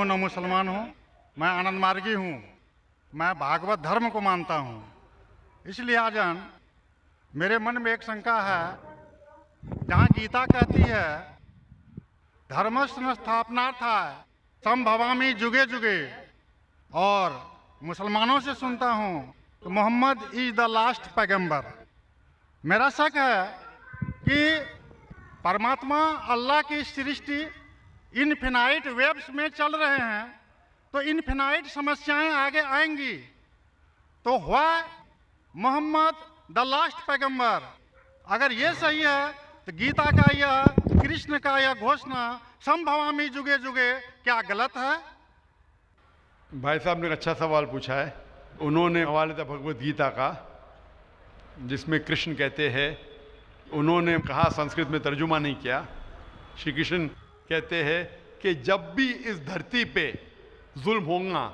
न मुसलमान हूँ, मैं आनंद मार्गी हूँ। मैं भागवत धर्म को मानता हूँ। इसलिए आजन मेरे मन में एक शंका है। जहाँ गीता कहती है धर्मस्य स्थापनार्थाय संभवामि जुगे जुगे, और मुसलमानों से सुनता हूँ तो मोहम्मद इज द लास्ट पैगंबर। मेरा शक है कि परमात्मा अल्लाह की सृष्टि इनफिनाइट वेब्स में चल रहे हैं, तो इनफिनाइट समस्याएं आगे आएंगी। तो हुआ मोहम्मद द लास्ट पैगंबर। अगर ये सही है तो गीता का यह, कृष्ण का यह घोषणा संभवामि जुगे जुगे क्या गलत है? भाई साहब ने एक अच्छा सवाल पूछा है। उन्होंने हवाले था भगवत गीता का, जिसमें कृष्ण कहते हैं, उन्होंने कहा, संस्कृत में तर्जुमा नहीं किया। श्री कृष्ण कहते हैं कि जब भी इस धरती पे जुल्म होगा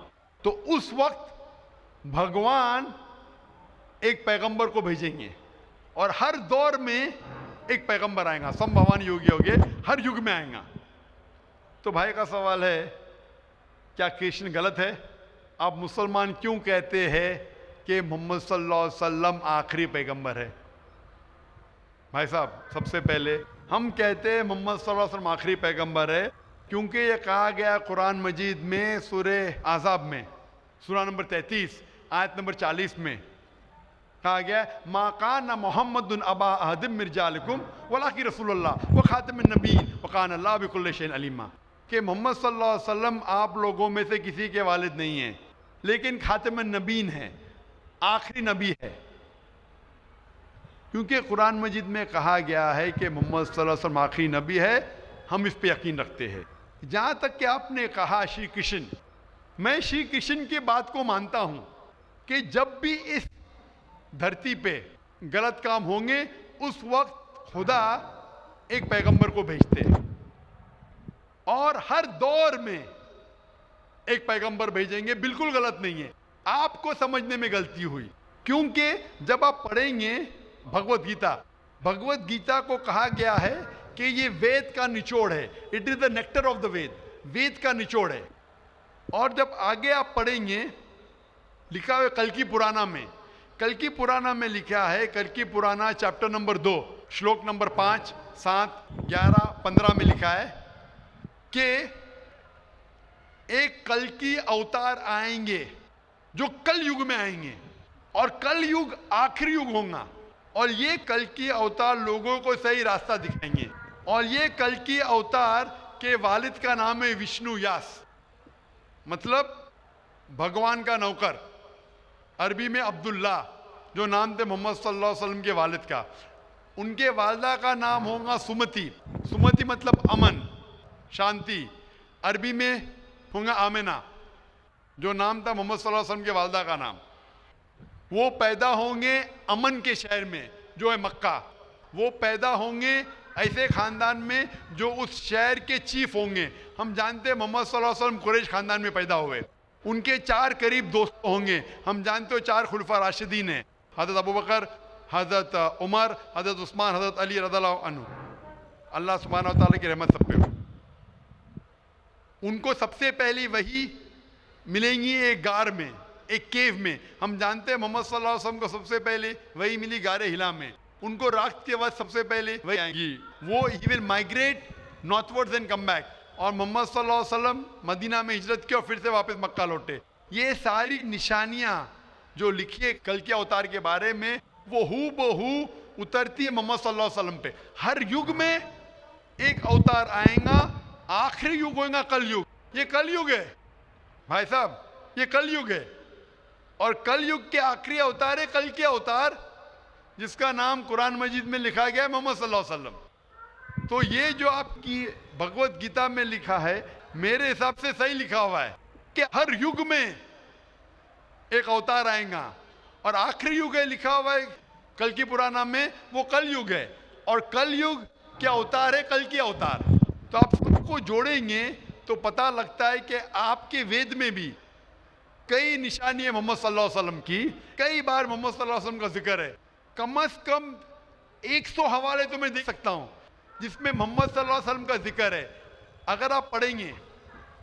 तो उस वक्त भगवान एक पैगंबर को भेजेंगे, और हर दौर में एक पैगंबर आएगा। संभवान युग योगे, हर युग में आएगा। तो भाई का सवाल है, क्या कृष्ण गलत है? आप मुसलमान क्यों कहते हैं कि मोहम्मद सल्लल्लाहु अलैहि वसल्लम आखिरी पैगंबर है? भाई साहब, सबसे पहले हम कहते हैं मोहम्मद सल्लल्लाहु अलैहि वसल्लम आखिरी पैगंबर है क्योंकि यह कहा गया कुरान मजीद में, सूरे आज़ाब में, सूरा नंबर 33 आयत नंबर 40 में कहा गया, मा कान मोहम्मदुन अबा अहदिम मिन रिजालिकुम वलाकि रसूलुल्लाह व खातिमुन नबीय्यीन व कान अल्लाहु बिकुल्लि शैइन अलीमा। कि मोहम्मद सल्लल्लाहु अलैहि वसल्लम आप लोगों में से किसी के वालिद नहीं हैं, लेकिन खातिमुन नबीय्यीन है, आखिरी नबी है। क्योंकि कुरान मजीद में कहा गया है कि मोहम्मद सल्लल्लाहु अलैहि वसल्लम आखिरी नबी है, हम इस पे यकीन रखते हैं। जहाँ तक कि आपने कहा श्री कृष्ण, मैं श्री कृष्ण की बात को मानता हूँ कि जब भी इस धरती पे गलत काम होंगे उस वक्त खुदा एक पैगंबर को भेजते हैं, और हर दौर में एक पैगंबर भेजेंगे। बिल्कुल गलत नहीं है, आपको समझने में गलती हुई। क्योंकि जब आप पढ़ेंगे भगवत गीता, भगवत गीता को कहा गया है कि ये वेद का निचोड़ है, it is the nectar of the Veda, Veda का निचोड़ है। और जब आगे आप पढ़ेंगे, लिखा हुआ कल की पुराना में, कल की पुराना में लिखा है, कल की पुराना चैप्टर नंबर 2 श्लोक नंबर 5, 7, 11, 15 में लिखा है कि एक कल की अवतार आएंगे जो कल युग में आएंगे, और कल युग आखिरी युग होगा, और ये कल की अवतार लोगों को सही रास्ता दिखाएंगे। और ये कल की अवतार के वालिद का नाम है विष्णु यास, मतलब भगवान का नौकर। अरबी में अब्दुल्ला, जो नाम थे मोहम्मद सल्लल्लाहु अलैहि वसल्लम के वालिद का। उनके वालदा का नाम होगा सुमति, सुमति मतलब अमन, शांति। अरबी में होगा आमिना, जो नाम था मोहम्मद सल्लल्लाहु अलैहि वसल्लम के वालदा का नाम। वो पैदा होंगे अमन के शहर में जो है मक्का। वो पैदा होंगे ऐसे खानदान में जो उस शहर के चीफ होंगे। हम जानते हैं मोहम्मद सल्लल्लाहु अलैहि वसल्लम कुरैश खानदान में पैदा हुए। उनके 4 करीब दोस्त होंगे। हम जानते हो 4 खुलफा राशिदीन हैं, हज़रत अबू बकर, हज़रत उमर, हज़रत उस्मान, हज़रत अली रज़ियल्लाहु अन्हु। अल्लाह सुब्हानहू व तआला की रहमत सब पे हो। उनको सबसे पहली वही मिलेंगी एक गार में, एक केव में। हम जानते हैं मोहम्मद सल्लल्लाहु अलैहि वसल्लम को सबसे पहले वही मिली गारे हिला में। उनको रात के बाद सबसे पहले वही आएंगी। वो he will migrate northwards and come back. और मोहम्मद सल्लल्लाहु अलैहि वसल्लम मदीना में हिजरत की और फिर से वापस मक्का लौटे। ये सारी निशानियां जो लिखी है कल के अवतार के बारे में, वो हूबहू उतरती है मोहम्मद सल्लल्लाहु अलैहि वसल्लम पे। हर युग में एक अवतार आएगा, आखिरी युग होगा कल युग। ये कल युग है भाई साहब, ये कल युग है। और कल युग के आखिरी अवतार है कल के अवतार, जिसका नाम कुरान मजीद में लिखा गया है मोहम्मद सल्लल्लाहु अलैहि वसल्लम। तो ये जो आपकी भगवत गीता में लिखा है, मेरे हिसाब से सही लिखा हुआ है कि हर युग में एक अवतार आएगा, और आखिरी युग है लिखा हुआ है कल की पुराना में, वो कल युग है। और कल युग क्या अवतार है? कल की अवतार। तो आप सबको जोड़ेंगे तो पता लगता है कि आपके वेद में भी कई निशानी है मोहम्मद सल्लल्लाहु अलैहि वसल्लम की। कई बार मोहम्मद सल्लल्लाहु अलैहि वसल्लम का जिक्र है। कम से कम 100 हवाले तो मैं दे सकता हूँ जिसमें मोहम्मद सल्लल्लाहु अलैहि वसल्लम का जिक्र है। अगर आप पढ़ेंगे,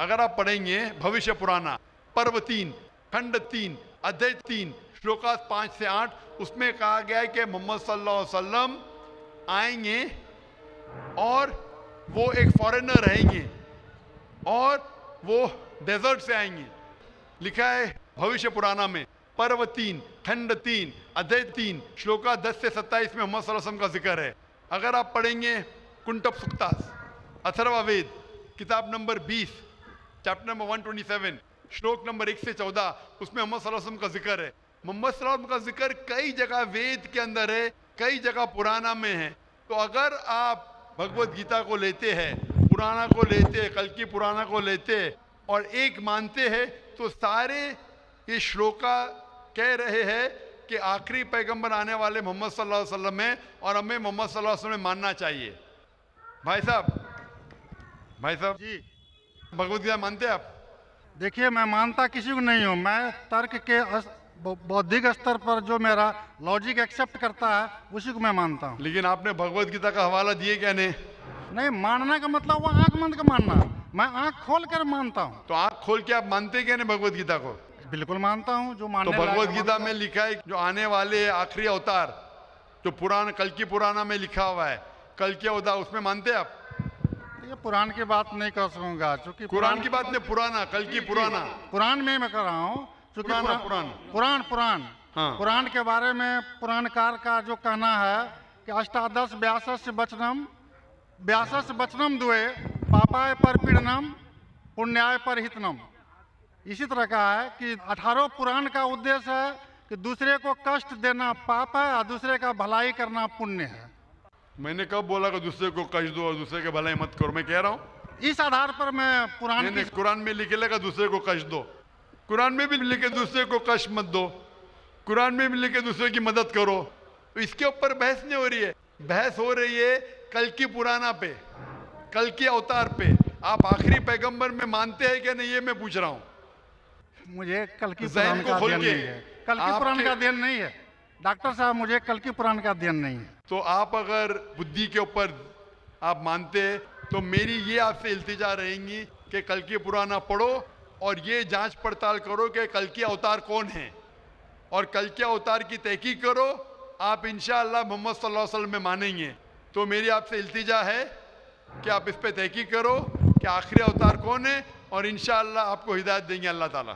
अगर आप पढ़ेंगे भविष्य पुराना पर्व 3 खंड 3 अध्याय 3 श्लोका 5 से 8, उसमें कहा गया है कि मोहम्मद सल्लल्लाहु अलैहि वसल्लम आएंगे और वो एक फॉरेनर रहेंगे और वो डेजर्ट से आएंगे। लिखा है भविष्य पुराना में पर्व 3 खंड 3 अध्याय 3 श्लोका 10 से 27 में मोहम्मद सल्लल्लाहु अलैहि वसल्लम का जिक्र है। अगर आप पढ़ेंगे कुंटप सुक्तास अथर्ववेद किताब नंबर 20 चैप्टर नंबर 127 श्लोक नंबर 1 से 14, उसमें मोहम्मद सल्लल्लाहु अलैहि वसल्लम का जिक्र है। मोहम्मद सल्लल्लाहु अलैहि वसल्लम का जिक्र कई जगह वेद के अंदर है, कई जगह पुराना में है। तो अगर आप भगवत गीता को लेते हैं, पुराना को लेते हैं, कल की पुराना को लेते हैं और एक मानते हैं, तो सारे ये श्लोका कह रहे हैं कि आखिरी पैगंबर आने वाले मोहम्मद सल्लल्लाहु अलैहि वसल्लम है और हमें मोहम्मद सल्लल्लाहु अलैहि वसल्लम मानना चाहिए। भाई साहब जी भगवत गीता मानते हैं आप? देखिए, मैं मानता किसी को नहीं हूँ। मैं तर्क के बौद्धिक स्तर पर जो मेरा लॉजिक एक्सेप्ट करता है उसी को मैं मानता हूँ। लेकिन आपने भगवत गीता का हवाला दिए क्या? नहीं, मानना का मतलब वो आंख बंद कर मानना, मैं आंख खोल कर मानता हूँ। तो आंख खोल के आप मानते क्या नहीं भगवत गीता को? बिल्कुल मानता हूँ। जो तो मानने भगवत लायक गीता मानता में लिखा है जो आने वाले आखिरी अवतार जो पुराण कल की पुराना में लिखा हुआ है, कल के अवतार, उसमें मानते हैं आप? हूँ। ये पुराण की बात नहीं कर सकूंगा क्योंकि कुरान की बात नहीं, पुराना कल की पुराना पुराण में मैं कर रहा हूँ क्योंकि पुराण। हाँ। पुराण के बारे में पुराणकार का जो कहना है कि अष्टादश व्यासस वचनम द्वे पापाय पर पीड़नम पुण्याय पर हितनम। इसी तरह का है कि 18 पुराण का उद्देश्य है कि दूसरे को कष्ट देना पाप है और दूसरे का भलाई करना पुण्य है। मैंने कब बोला कि दूसरे को कष्ट दो और दूसरे के भलाई मत करो? मैं कह रहा हूँ इस आधार पर मैं कुरान में लिखे लगा दूसरे को कष्ट दो, कुरान में भी लिखे दूसरे को कष्ट मत दो, कुरान में भी लिखे दूसरे की मदद करो। तो इसके ऊपर बहस नहीं हो रही है, बहस हो रही है कल की पुराना पे, कल के अवतार पे। आप आखिरी पैगंबर में मानते हैं क्या नहीं, ये मैं पूछ रहा हूँ। मुझे कल की ज़हन पुराण को का खोल अध्ययन के नहीं है, कल की पुराण का अध्ययन नहीं है डॉक्टर साहब, मुझे कल की पुराण का अध्ययन नहीं है। तो आप अगर बुद्धि के ऊपर आप मानते हैं तो मेरी ये आपसे इल्तिजा रहेंगी कि कल की पुराना पढ़ो और ये जांच पड़ताल करो कि कल के अवतार कौन है और कल के अवतार की तहकीक करो। आप इंशाअल्लाह मोहम्मद सल्लल्लाहु अलैहि वसल्लम में मानेंगे। तो मेरी आपसे इल्तिजा है कि आप इस पे तहकीक करो कि आखिरी अवतार कौन है और इंशाअल्लाह आपको हिदायत देंगे अल्लाह ताला।